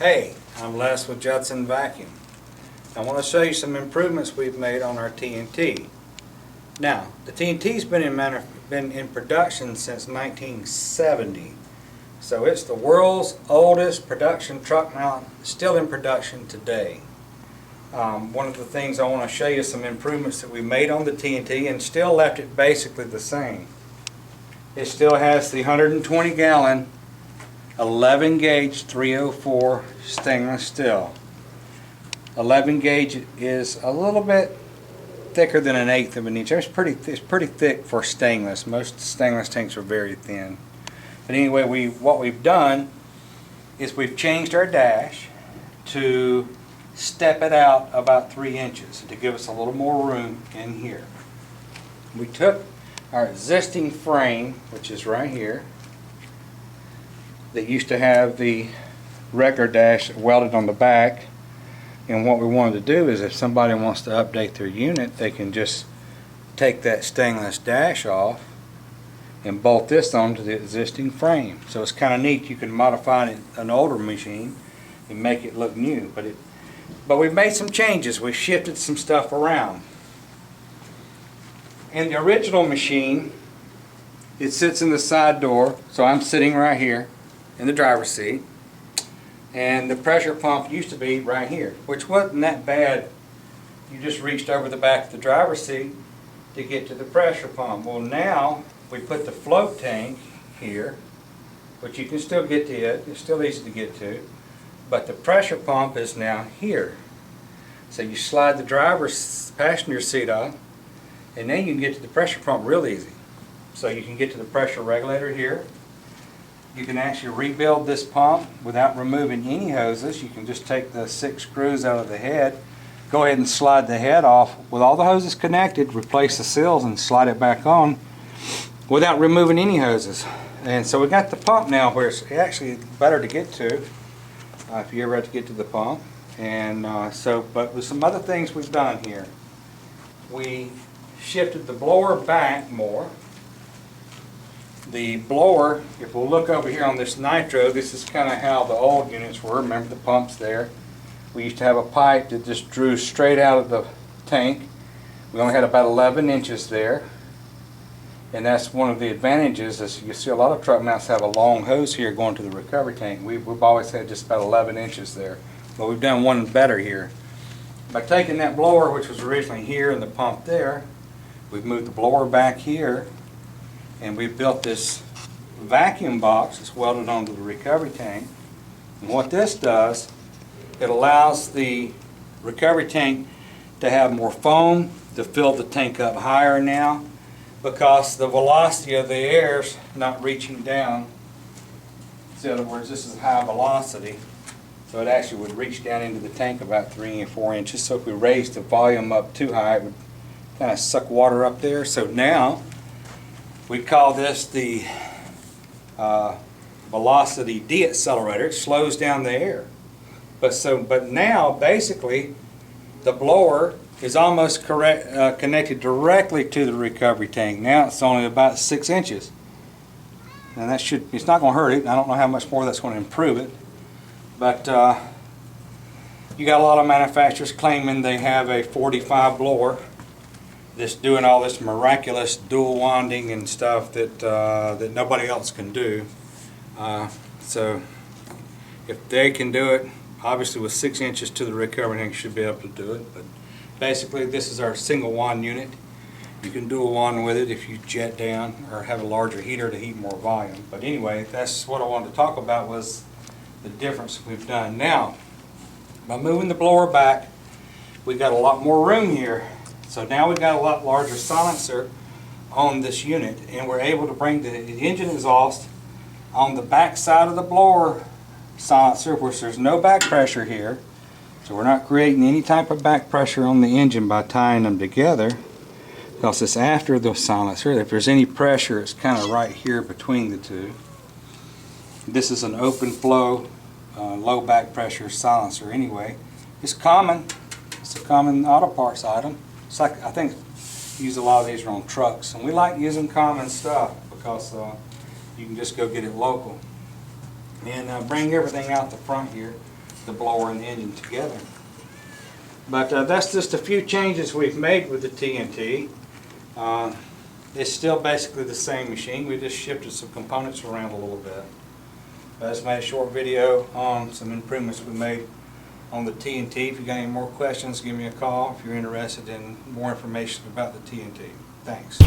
Hey, I'm Les with Judson Vacuum. I want to show you some improvements we've made on our TNT. Now, the TNT's been in production since 1970, so it's the world's oldest production truck mount, still in production today. One of the things I want to show you some improvements that we made on the TNT and still left it basically the same. It still has the 120 gallon 11 gauge 304 stainless steel. 11 gauge is a little bit thicker than 1/8 of an inch. It's pretty thick for stainless. Most stainless tanks are very thin. But anyway, what we've done is we've changed our dash to step it out about 3 inches to give us a little more room in here. We took our existing frame, which is right here, that used to have the regular dash welded on the back, and what we wanted to do is if somebody wants to update their unit, they can just take that stainless dash off and bolt this onto the existing frame. So it's kind of neat. You can modify an older machine and make it look new, but we've made some changes. We shifted some stuff around. In the original machine, it sits in the side door, so I'm sitting right here in the driver's seat, and the pressure pump used to be right here, which wasn't that bad. You just reached over the back of the driver's seat to get to the pressure pump. Well, now we put the float tank here, which you can still get to it. It's still easy to get to, but the pressure pump is now here. So you slide the driver's passenger seat off, and then you can get to the pressure pump real easy. So you can get to the pressure regulator here. You can actually rebuild this pump without removing any hoses. You can just take the 6 screws out of the head, go ahead and slide the head off with all the hoses connected, replace the seals and slide it back on without removing any hoses. And so we got the pump now where it's actually better to get to if you ever have to get to the pump. And but with some other things we've done here, we shifted the blower back more. The blower, if we'll look over here on this nitro, this is kind of how the old units were. Remember the pumps there? We used to have a pipe that just drew straight out of the tank. We only had about 11 inches there. And that's one of the advantages, is you see a lot of truck mounts have a long hose here going to the recovery tank. We've always had just about 11 inches there. But we've done one better here. By taking that blower, which was originally here and the pump there, we've moved the blower back here, and we've built this vacuum box that's welded onto the recovery tank. And what this does, it allows the recovery tank to have more foam, to fill the tank up higher now, because the velocity of the air is not reaching down. So in other words, this is high velocity, so it actually would reach down into the tank about 3 or 4 inches. So if we raised the volume up too high, it would kind of suck water up there. So now we call this the velocity deaccelerator. It slows down the air. But now basically the blower is almost connected directly to the recovery tank. Now it's only about 6 inches. And it's not going to hurt it. I don't know how much more that's going to improve it. But you got a lot of manufacturers claiming they have a 45 blower that's doing all this miraculous dual winding and stuff that nobody else can do. So if they can do it, obviously with 6 inches to the recovery tank, you should be able to do it. But basically, this is our single wand unit. You can dual wand with it if you jet down or have a larger heater to heat more volume. But anyway, that's what I wanted to talk about, was the difference we've done. Now, by moving the blower back, we got a lot more room here. So now we've got a lot larger silencer on this unit, and we're able to bring the engine exhaust on the back side of the blower silencer, which there's no back pressure here. So we're not creating any type of back pressure on the engine by tying them together, because it's after the silencer. If there's any pressure, it's kind of right here between the two. This is an open flow, low back pressure silencer anyway. It's common. It's a common auto parts item. It's like, I think use a lot of these are on trucks, and we like using common stuff because you can just go get it local. And bring everything out the front here. the blower and the engine together. But that's just a few changes we've made with the TNT. It's still basically the same machine. We just shifted some components around a little bit. I just made a short video on some improvements we made on the TNT. If you got any more questions, give me a call if you're interested in more information about the TNT. Thanks.